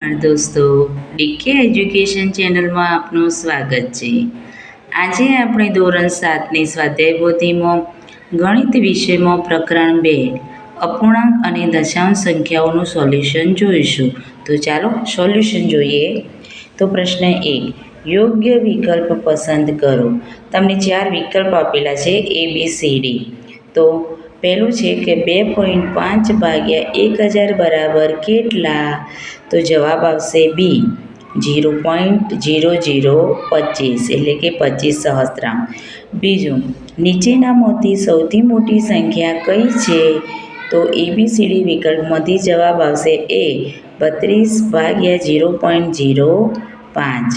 દોસ્તો, decay education ચેનલમાં આપનું સ્વાગત છે. આજે આપણે ધોરણ 7ની સ્વાધ્યાય પોથીમાં ગણિત વિષયમાં પ્રકરણ 2 અપૂર્ણાંક અને દશાંશ સંખ્યાઓનું સોલ્યુશન જોઈશું. તો ચાલો સોલ્યુશન જોઈએ. તો પ્રશ્ન 1, યોગ્ય વિકલ્પ પસંદ કરો. તમને 4 વિકલ્પ આપેલા છે ABCD. તો પહેલું છે કે 2.5 ભાગ્યા 1000 બરાબર કેટલા? તો જવાબ આવશે બી 0.0025 એટલે કે 25 સહસ્ત્રાંક. બીજું, નીચેનામાંથી સૌથી મોટી સંખ્યા કઈ છે? તો ABCD વિકલ્પમાંથી જવાબ આવશે એ 32 ભાગ્યા 0.05.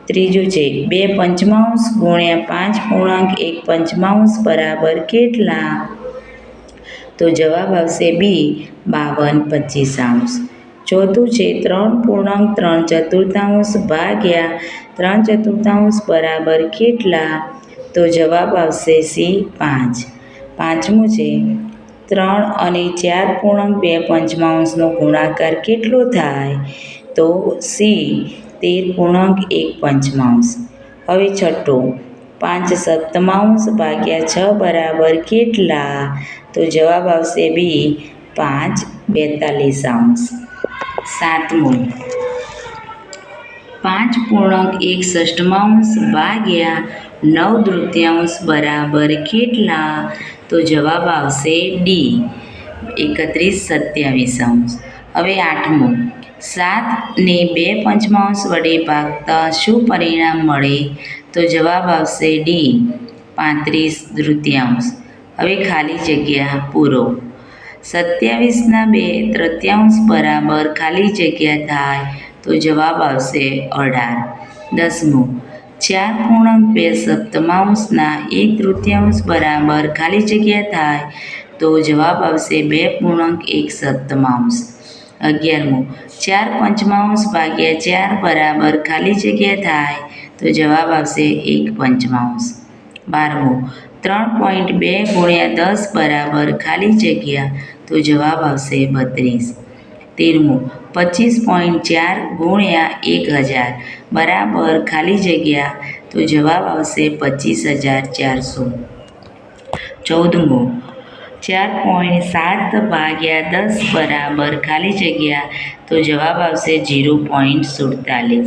ત્રીજું છે 2 પંચમાંશ ગુણ્યા 5 પૂર્ણાંક 1 પંચમાંશ બરાબર કેટલા? તો જવાબ આવશે બી 52/25. ચોથું છે 3 પૂર્ણાંક 3/4 ભાગ્યા 3/4 બરાબર કેટલા? તો જવાબ આવશે સી 5. પાંચમું છે 3 અને 4 પૂર્ણાંક 2 પંચમાંશનો ગુણાકાર કેટલો થાય? તો સી 13 પૂર્ણાંક 1 પંચમાંશ. હવે છઠ્ઠું 5 સપ્તમાંશ ભાગ્યા 6 બરાબર કેટલા? તો જવાબ આવશે બી 5/42. સાતમું 5 પૂર્ણાંક 1 ષષ્ઠમાંશ ભાગ્યા 9 તૃતીયાંશ બરાબર કેટલા? તો જવાબ આવશે ડી 31/27. હવે આઠમું 7 ને 2 પંચમાંશ વડે ભાગતા શું પરિણામ મળે? તો જવાબ આવશે ડી 35 તૃતીયાંશ. હવે ખાલી જગ્યા પૂરો. 27ના 2 તૃતીયાંશ બરાબર ખાલી જગ્યા થાય? તો જવાબ આવશે 18. દસમું 4 પૂર્ણાંક 2 સપ્તમાંશના 1 તૃતીયાંશ બરાબર ખાલી જગ્યા થાય? તો જવાબ આવશે 2 પૂર્ણાંક 1 સપ્તમાંશ. 11મું 4 પંચમાંશ ભાગ્યા 4 બરાબર ખાલી જગ્યા થાય? તો જવાબ આવશે 1 પંચમાંશ. 12મું 3.2 ગુણ્યા 10 બરાબર ખાલી જગ્યા? તો જવાબ આવશે 32. 13મું 25.4 ગુણ્યા 1000 બરાબર ખાલી જગ્યા? તો જવાબ આવશે 25400. 14મું 4.7 ભાગ્યા 10 બરાબર ખાલી જગ્યા? તો જવાબ આવશે 0.47.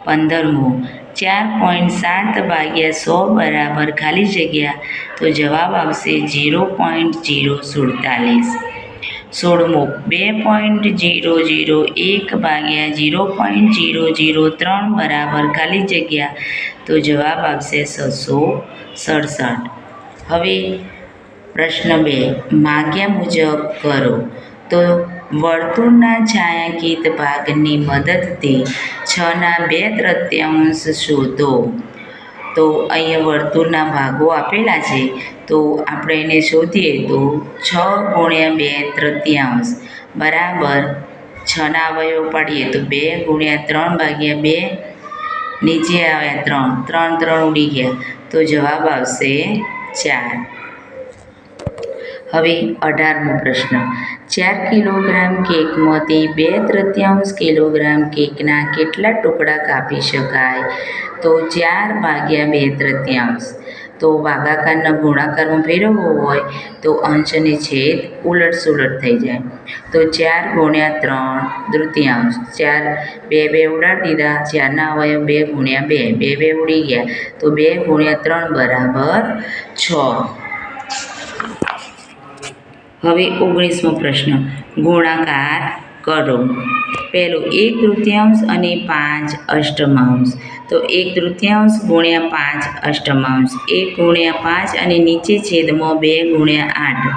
15મું 4.7 ભાગ્યા 100 બરાબર ખાલી જગ્યા? તો જવાબ આવશે 0.047. 16મું 2.001 ભાગ્યા 0.003 બરાબર ખાલી જગ્યા? તો જવાબ આવશે 667. હવે પ્રશ્ન 2, માગ્યા મુજબ કરો. તો વર્તુળના છાયાંકિત ભાગની મદદથી 6ના 2 તૃતીયાંશ શોધો. તો અહીંયા વર્તુળના ભાગો આપેલા છે, તો આપણે એને શોધીએ તો 6 ગુણ્યા 2 તૃતીયાંશ બરાબર 6ના અવયવ પાડીએ તો 2 ગુણ્યા 3/2, નીચે આવ્યા 3 ઉડી ગયા, તો જવાબ આવશે 4. હવે 18મો પ્રશ્ન 4 કિલોગ્રામ કેકમાંથી 2 તૃતીયાંશ કિલોગ્રામ કેકના કેટલા ટુકડા કાપી શકાય? તો 4 ભાગ્યા 2 તૃતીયાંશ. તો ભાગાકારના ગુણાકારમાં ફેરવવો હોય તો અંશ અને છેદ ઉલટ સુલટ થઈ જાય. તો 4 ગુણ્યા 3 તૃતીયાંશ. 4 2 ઉડાડી દીધા, 4ના અવયવ 2 ગુણ્યા 2 2 ઉડી ગયા, તો 2 ગુણ્યા 3 બરાબર 6. હવે 19મો પ્રશ્ન ગુણાકાર કરો. પહેલું 1 તૃતીયાંશ અને 5 અષ્ટમાંશ. તો 1 તૃતીયાંશ ગુણ્યા 5 અષ્ટમાંશ, 1 ગુણ્યા 5 અને નીચે છેદમાં 2 ગુણ્યા 8.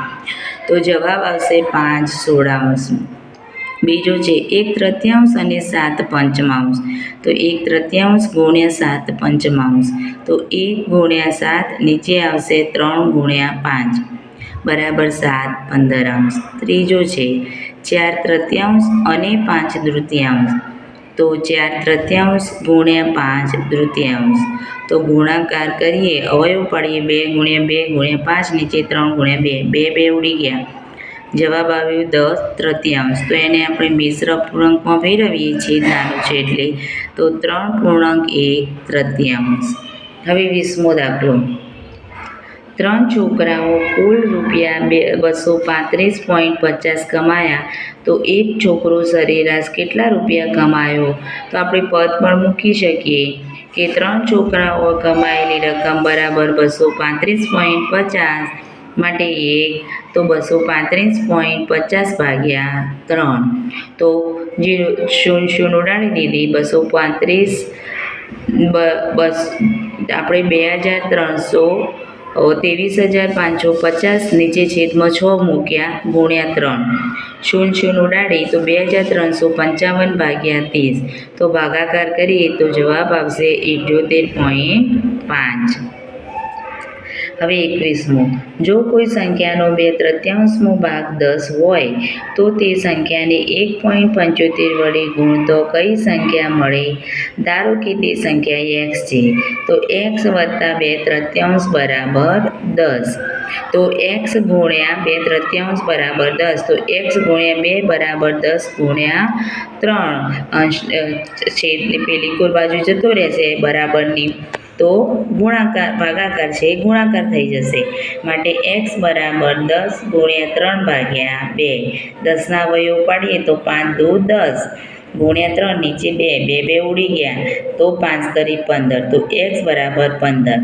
તો જવાબ આવશે 5 સોળાંશ. બીજો છે 1 તૃતીયાંશ અને 7 પંચમાંશ. તો 1 તૃતીયાંશ ગુણ્યા 7 પંચમાંશ, તો 1 ગુણ્યા 7, નીચે આવશે 3 ગુણ્યા 5 બરાબર 7 પંદરાંશ. ત્રીજો છે 4 તૃતીયાંશ અને 5 તૃતીયાંશ. તો 4 તૃતીયાંશ ગુણ્યા 5 તૃતીયાંશ. તો ગુણાકાર કરીએ, અવયવ પાડીએ 2 ગુણ્યા 2 ગુણ્યા 5, નીચે 3 ગુણ્યા 2 2 ઉડી ગયા, જવાબ આવ્યો 10/3. તો એને આપણે મિશ્ર પૂર્ણાંકમાં ફેરવીએ છીએ, નાનું છે એટલે, તો 3.1/3. હવે 20મો દાખલો. 3 છોકરાઓ કુલ રૂપિયા 235.50 કમાયા, તો એક છોકરો સરેરાશ કેટલા રૂપિયા કમાયો? તો આપણે પદ પણ મૂકી શકીએ કે 3 છોકરાઓ કમાયેલી રકમ બરાબર 235.50 માટે 1, તો 235.50 ભાગ્યા 3. તો 0 ઉડાડી દીધી. 235 આપણે 23,550 નીચે છેદમાં 6 મૂક્યા ગુણ્યા 3. 0 ઉડાડી તો 2355 ભાગ્યા 30. તો ભાગાકાર કરીએ તો જવાબ આવશે 78.5. હવે 21મો. જો કોઈ સંખ્યાનો 2/3 ભાગ 10 હોય તો તે સંખ્યાને 1.75 વડે ગુણતો કઈ સંખ્યા મળે? ધારો કે તે સંખ્યા x છે, તો x વત્તા 2/3 બરાબર 10. તો x ગુણ્યા 2/3 બરાબર 10. તો x ગુણ્યા 2 બરાબર 10 ગુણ્યા 3. છેદની પેલી કોઈ બાજુ જતો રહેશે બરાબરની, તો ગુણાકાર ભાગાકાર છે એ ગુણાકાર થઈ જશે. માટે x બરાબર 10 ગુણ્યા 3 ભાગ્યા 2. 10ના અવયવ પાડીએ તો 5 દુ 10 ગુણ્યા 3 નીચે 2 ઉડી ગયા, તો 5 તરી 15. તો x બરાબર 15.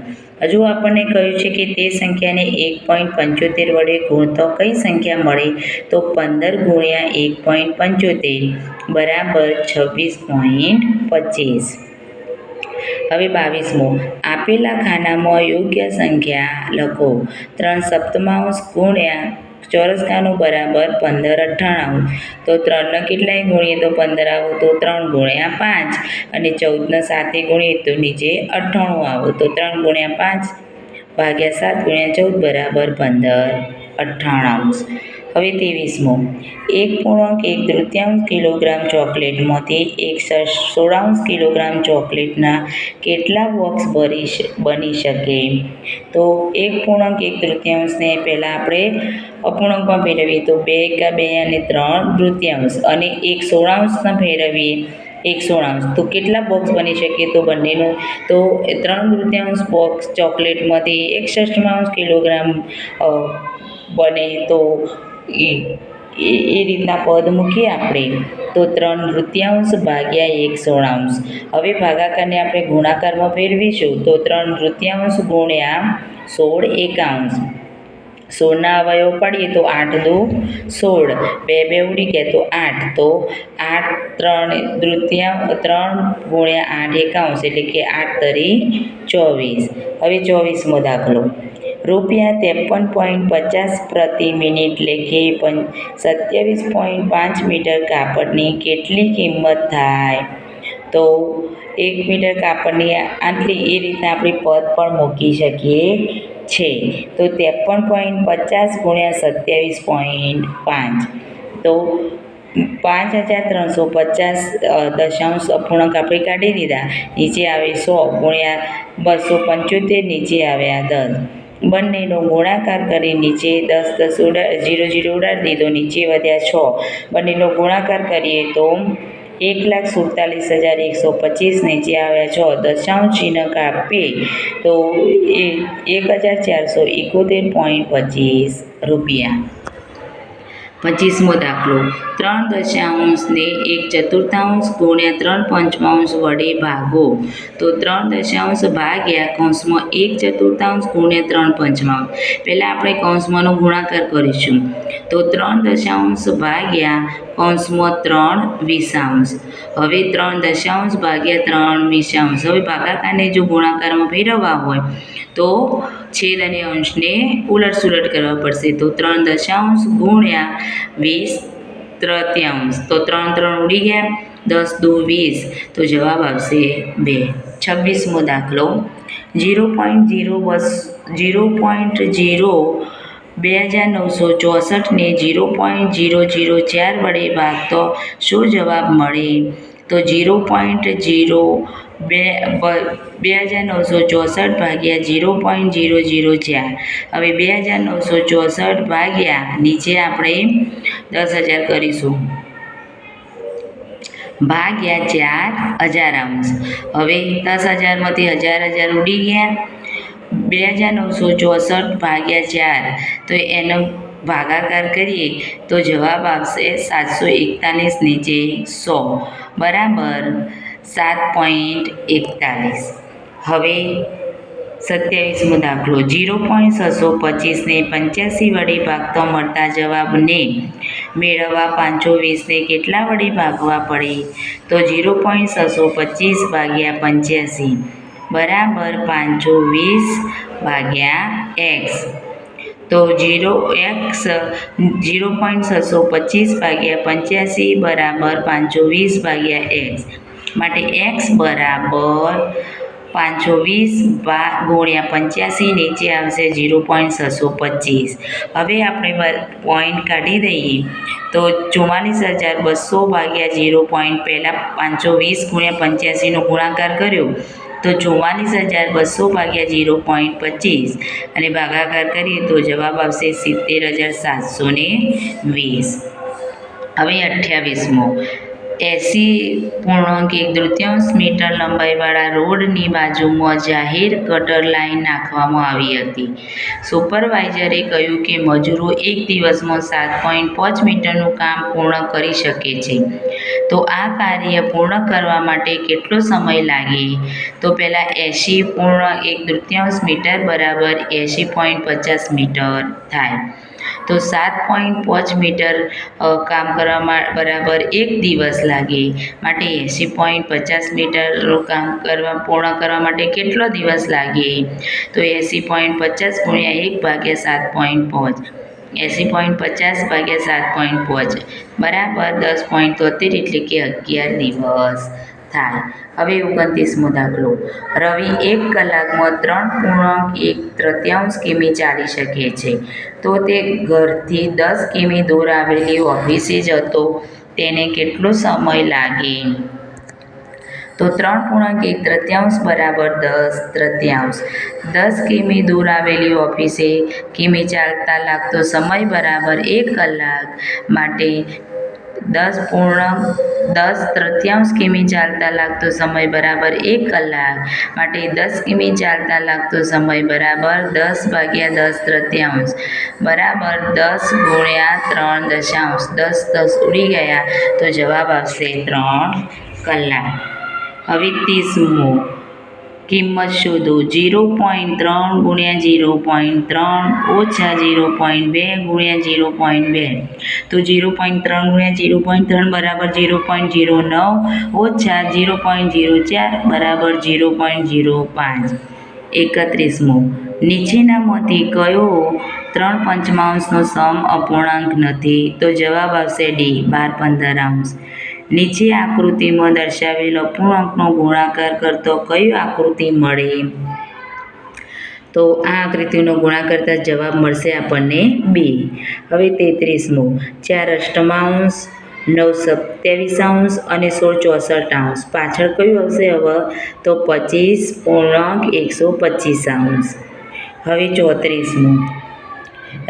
હજુ આપણને કહ્યું છે કે તે સંખ્યાને 1.75 વડે ગુણતો કઈ સંખ્યા મળે? તો 15 ગુણ્યા 1.75 બરાબર 26.25. હવે 22મો. આપેલા ખાનામાં યોગ્ય સંખ્યા લખો. 3/7 ગુણ્યા ચોરસ ખાનું બરાબર 15/98. તો 3ને કેટલાય ગુણીએ તો 15 આવો, તો 3 ગુણ્યા 5. અને 14ને 7 ગુણીએ તો નીચે 98 આવો, તો 3 ગુણ્યા 5 ભાગ્યા 7 ગુણ્યા 14 બરાબર 15/98. હવે 23મો. 1.1/3 કિલોગ્રામ ચોકલેટમાંથી 1/16 કિલોગ્રામ ચોકલેટના કેટલા બોક્સ બની શકે? તો 1.1/3 ને પહેલાં આપણે અપૂર્ણાંકમાં ફેરવીએ તો 2 એકા 2 અને 3/3 અને 1/16 ફેરવીએ 1/16. તો કેટલા બોક્સ બની શકે? તો બંનેનું, તો 3/3 બોક્સ ચોકલેટમાંથી 1/16 કિલોગ્રામ બને, તો એ રીતના પદ મૂકીએ આપણે, તો 3/3 ભાગ્યા 1/16. હવે ભાગાકારને આપણે ગુણાકારમાં ફેરવીશું, તો 3/3 ગુણ્યા 16 1/16. 16ના અવયવ પાડીએ તો 8 દુ 16, 2 ઉડી ગયા તો 8, તો 8 3 ગુણ્યા 8 1/8 એટલે કે 8 તરી 24. હવે 24મો દાખલો. ₹53.50 પ્રતિ મિનિટ લેખે 27.5 મીટર કાપડની કેટલી કિંમત થાય? તો 1 મીટર કાપડની આટલી, એ રીતના આપણે પદ પણ મૂકી શકીએ છે. તો 53.50 ગુણ્યા 27.5, તો 5350 દશાંશ અપૂર્ણાંક આપણે કાઢી દીધા. નીચે આવે 100 ગુણ્યા 275, નીચે આવ્યા 10. બંનેનો ગુણાકાર કરી નીચે 10 0 ઉડાડી દીધો, નીચે વધ્યા 6. બંનેનો ગુણાકાર કરીએ તો 1,47,125, નીચે આવ્યા 6. દશાંશ ચિહ્ન કાપીએ તો 1,471.25 રૂપિયા. 25મો દાખલો. 3 ને 1/4 ગુણ્યા 3/5 વડે ભાગો. તો 3 ભાગ્યા 1/4 ગુણ્યા 3/5. પહેલાં આપણે કૌંસમાંનો ગુણાકાર કરીશું. તો 3 ભાગ્યા 3/20. હવે 3 ભાગ્યા 3/20. હવે ભાગાકારને જો ગુણાકારમાં ફેરવવા હોય તો છેદ અને અંશને ઉલટ કરવા પડશે. તો 3 ગુણ્યા 20/3. તો 3 ઉડી ગયા, 10 દુ 20. તો જવાબ આવશે 2. 26મો દાખલો. 0.02964 ને 0.004 વડે ભાગતો શું જવાબ મળે? તો 0.2964 ભાગ્યા 0.004. હવે 2964 ભાગ્યા નીચે આપણે 10,000 કરીશું ભાગ્યા 4,000 અંશ. હવે 10,000માંથી 1,000 ઉડી ગયા. 2964 ભાગ્યા 4 તો એનો ભાગાકાર કરીએ તો જવાબ આવશે 741 નીચે 100 બરાબર 7.41. હવે 27મો દાખલો 0.625 ને 85 વડે ભાગતો મળતા જવાબને મેળવવા 520 ને કેટલા વડે ભાગવા પડે? તો 0.625 ભાગ્યા 85 બરાબર 520 ભાગ્યા x. તો 0.625 ભાગ્યા 85 બરાબર 520 ભાગ્યા x. માટે x બરાબર 520 ગુણ્યા 85 નીચે આવશે 0.625. હવે આપણે પોઈન્ટ કાઢી દઈએ તો 44,200 ભાગ્યા 0. પહેલાં 520 ગુણ્યા 85નો ગુણાકાર કર્યો તો 44,200 ભાગ્યા 0.25 અને ભાગાકાર કરીએ તો જવાબ આવશે 70,720. હવે 28મો 80.1 મીટર લંબાઈવાળા રોડની બાજુમાં જાહેર ગટર લાઈન નાખવામાં આવી હતી. સુપરવાઇઝરે કહ્યું કે મજૂરો એક દિવસમાં 7.5 મીટરનું કામ પૂર્ણ કરી શકે છે. તો આ કાર્ય પૂર્ણ કરવા માટે કેટલો સમય લાગે? તો પહેલાં 80.1 મીટર બરાબર 80.50 મીટર થાય. તો 7.5 મીટર કામ કરવામાં બરાબર 1 દિવસ લાગે. માટે 80.50 મીટરનું કામ પૂર્ણ કરવા માટે કેટલો દિવસ લાગે? તો 80.50 ગુણ્યા 1 ભાગ્યા 7.5. 80.50 ભાગ્યા 7.5 બરાબર 10.73 એટલે કે 11 દિવસ થાય. હવે 29મો દાખલો રવિ 1 કલાકમાં 3.1 કિમી ચાલી શકે છે. તો તે ઘરથી 10 કિમી દૂર આવેલી ઓફિસે જતો તેને કેટલો સમય લાગે? તો 3.1 બરાબર 10 કિમી દૂર આવેલી ઓફિસે કિમી ચાલતા લાગતો સમય બરાબર 1 કલાક. માટે 10.10 કિમી ચાલતા લાગતો સમય બરાબર 1 કલાક. માટે 10 કિમી ચાલતા લાગતો સમય બરાબર 10 ભાગ્યા 10 બરાબર 10 ગુણ્યા 3 10 ઉડી ગયા તો જવાબ આવશે 3 કલાક. હવે 30મો કિંમત શોધો. 0.3 ગુણ્યા 0.3 ઓછા 0.2 ગુણ્યા 0.2. તો 0.3 ગુણ્યા 0.3 બરાબર 0.09 ઓછા 0.04 બરાબર 0.05. 31મો નીચેનામાંથી કયો 3/5નો સમ અપૂર્ણાંક નથી? તો જવાબ આવશે ડી 12/15. નીચે આકૃતિમાં દર્શાવેલ અપૂર્ણાંકનો ગુણાકાર કરતો કઈ આકૃતિ મળે? તો આ આકૃતિનો ગુણાકાર કરતા જવાબ મળશે આપણને 2. હવે 33મો 4 અષ્ટમાંશ 9 27 અને 16 64. પાછળ કયું આવશે હવે? તો 25.125. હવે 34મો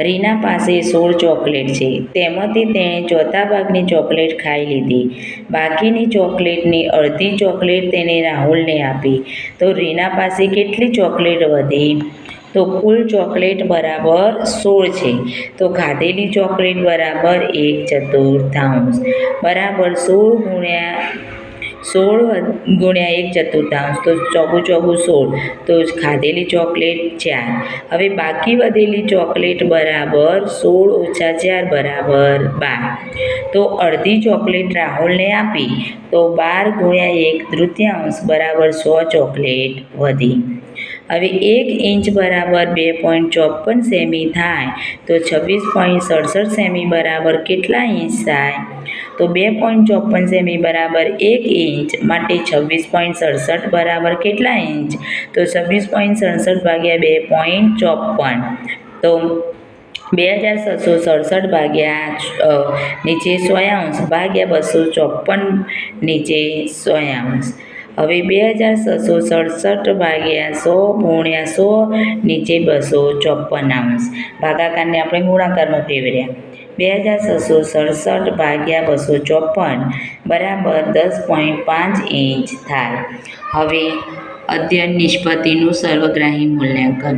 રીના પાસે 16 ચોકલેટ છે. તેમાંથી તેણે ચોથા ભાગની ચોકલેટ ખાઈ લીધી. બાકીની ચોકલેટની અડધી ચોકલેટ તેણે રાહુલને આપી. તો રીના પાસે કેટલી ચોકલેટ વધી? તો કુલ ચોકલેટ બરાબર 16 છે. તો ખાધેલી ચોકલેટ બરાબર 1/4 બરાબર 16 ગુણ્યા 1/4 તો ચોગું 16. તો ખાધેલી ચોકલેટ 4. હવે બાકી વધેલી ચોકલેટ બરાબર 16 ઓછા 4 બરાબર 12. તો અડધી ચોકલેટ રાહુલને આપી. તો 12 ગુણ્યા 1/3 બરાબર 100 ચોકલેટ વધી. હવે 1 ઇંચ બરાબર 2.54 સેમી થાય. તો 26.67 સેમી બરાબર કેટલા ઇંચ થાય? તો 2.54 સેમી બરાબર 1 ઇંચ. માટે 26.67 બરાબર કેટલા ઇંચ? તો 26.67 ભાગ્યા 2.54. તો 2667 ભાગ્યા નીચે 100 ભાગ્યા 254 નીચે 100. હવે 2667 ભાગ્યા 100 ગુણ્યા 100 નીચે 254. ભાગાકારને આપણે ગુણાકારમાં ફેરવ્યા. 2667 ભાગ્યા 254 બરાબર 10.5 ઇંચ થાય. હવે અધ્યયન નિષ્પત્તિનું સર્વગ્રાહી મૂલ્યાંકન.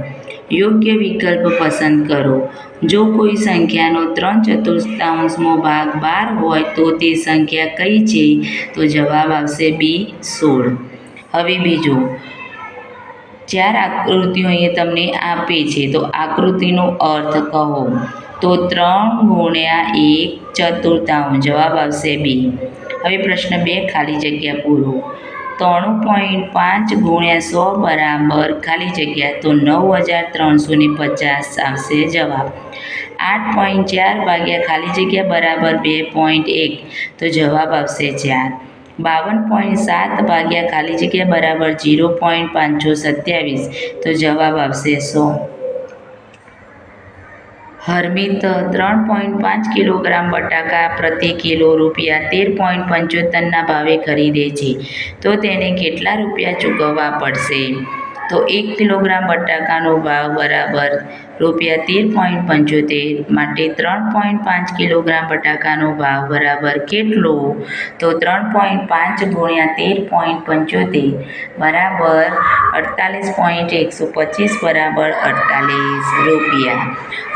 યોગ્ય વિકલ્પ પસંદ કરો. જો કોઈ સંખ્યાનો 3/4 ભાગ 12 હોય તો તે સંખ્યા કઈ છે? તો જવાબ આવશે બી 16. હવે બીજું, 4 આકૃતિઓ અહીંયા તમને આપી છે તો આકૃતિનો અર્થ કહો. તો 3 ગુણ્યા 1/4 જવાબ આવશે બી. હવે પ્રશ્ન 2 ખાલી જગ્યા પૂરો. 93.5 ગુણ્યા 100 બરાબર ખાલી જગ્યા તો 9350 આવશે જવાબ. 8.4 ભાગ્યા ખાલી જગ્યા બરાબર 2.1 તો જવાબ આવશે 4. 52.7 ભાગ્યા ખાલી જગ્યા બરાબર 0.527 તો જવાબ આવશે 100. હરમિત 3.5 કિલોગ્રામ બટાકા પ્રતિ કિલો ₹13.75 ભાવે ખરીદે છે તો તેને કેટલા રૂપિયા ચૂકવવા પડશે? તો 1 કિલોગ્રામ બટાકાનો ભાવ બરાબર ₹13.75 માટે 3.5 કિલોગ્રામ બટાકાનો ભાવ બરાબર કેટલો? તો 3.5 ગુણ્યા 13.75 બરાબર 48.125 બરાબર 48 રૂપિયા.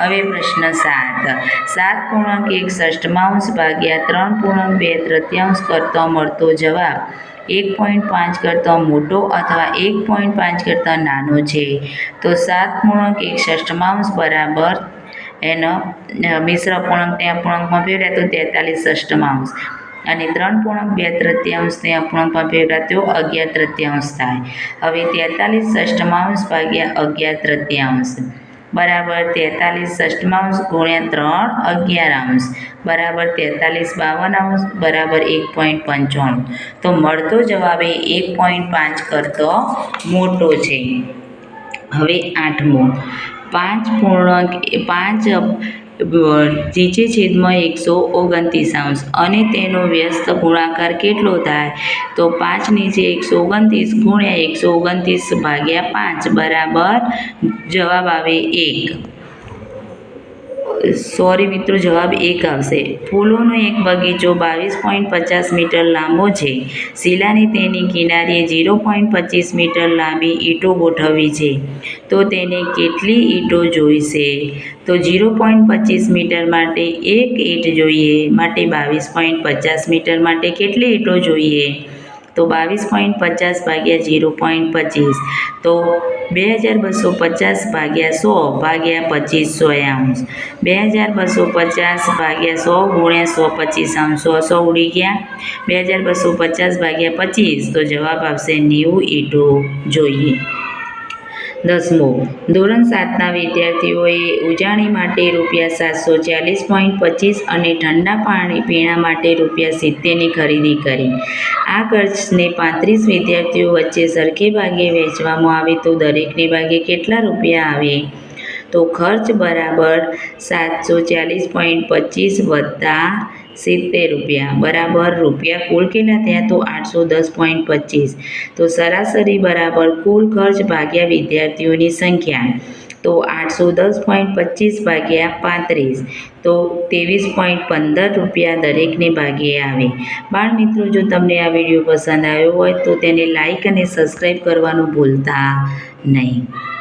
હવે પ્રશ્ન 7. 7.61 ભાગ્યા 3.2 કરતો મળતો જવાબ 1.5 કરતાં મોટો અથવા 1.5 કરતાં નાનો છે. તો 7.61 બરાબર એનો મિશ્ર અપૂર્ણાંકને અપૂર્ણાંકમાં ફેરવ્યા તો 43 અને 3.2 અપૂર્ણાંકમાં ફેરવ્યા તો 11 થાય. હવે 43 ભાગ્યા 11 બરાબર 43 ગુણ્યા 3 બરાબર 43 બરાબર 1.95 તો મળતો જવાબ એ 1.5 કરતો મોટો છે. હવે 8મો 5.5 નીચે છેદમાં 129 અને તેનો વ્યસ્ત ગુણાકાર કેટલો થાય? તો 5 નીચે 129 ગુણ્યા 129 ભાગ્યા 5 બરાબર જવાબ આવે 1. સોરી મિત્રો, જવાબ 1 આવશે. ફૂલોનો એક બગીચો 22.50 મીટર લાંબો છે. શીલાને તેની કિનારીએ 0.25 મીટર લાંબી ઈંટો ગોઠવવી છે તો તેને કેટલી ઈંટો જોઈશે? તો 0.25 મીટર માટે 1 ઈંટ જોઈએ, માટે 22.50 મીટર માટે કેટલી ઈંટો જોઈએ? તો 22.50 ભાગ્યા 0.25 તો 2250 ભાગ્યા 100 ભાગ્યા 25 2250 ભાગ્યા 100 ગુણ્યા 125 100 ઉડી ગયા. 2250 ભાગ્યા 25 તો જવાબ આવશે 90 ઈંટો જોઈએ. 10મો ધોરણ 7ના વિદ્યાર્થીઓએ ઉજાણી માટે ₹740.25 અને ઠંડા પાણી પીણા માટે ₹70ની ખરીદી કરી. આ ખર્ચને 35 વિદ્યાર્થીઓ વચ્ચે સરખે ભાગે વહેંચવામાં આવે તો દરેકને ભાગે કેટલા રૂપિયા આવે? તો ખર્ચ બરાબર 740.25 વત્તા 70 રૂપિયા બરાબર રૂપિયા કુલ કેટલા થયા? તો 810.25. તો સરાસરી બરાબર કુલ ખર્ચ ભાગ્યા વિદ્યાર્થીઓની સંખ્યા. તો 810.25 ભાગ્યા 35 તો 23.15 રૂપિયા દરેકને ભાગે આવે. બાળ મિત્રો, જો તમને આ વિડીયો પસંદ આવ્યો હોય તો તેને લાઈક અને સબસ્ક્રાઈબ કરવાનું ભૂલતા નહીં.